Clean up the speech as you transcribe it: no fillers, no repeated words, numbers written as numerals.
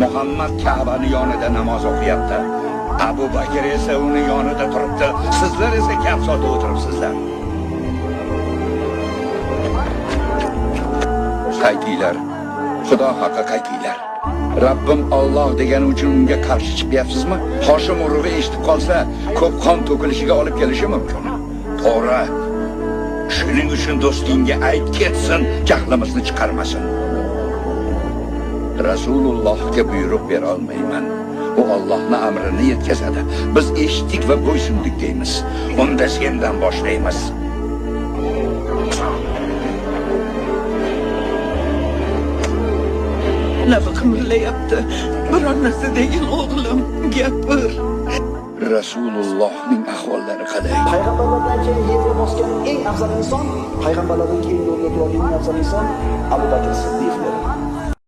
Muhammad Ka'bani yonida namoz o'qiyapti. Abu Bakr esa uni yonida turibdi. Sizlar esa gap sotib o'tiribsizlar. Qaytinglar. Xudo haqqa qaytinglar. Rabbim Alloh degani uchun unga qarshi chiqyapsizmi? Hoshim urug'i eshitib qolsa, ko'p qon to'kilishiga olib kelishi mumkin. To'g'ri. Shuning uchun do'stingga ayt ketsin, jahlimizni chiqarmasin. Rasulullohga buyruq bera olmayman. U Allohning amrini yetkazadi. Biz eshitdik va bo'ysundik deymiz. Unda sendan boshlaymiz. Labi qimirlayapti. Biror narsa degin o'g'lim, gapir. Rasulullohning ahvollari qalay? Payg'ambarlardan keyin yerga bosgan eng afzal inson, payg'ambarlardan keyin yo'lga turgan eng afzal inson Abu Bakr Siddiqdir.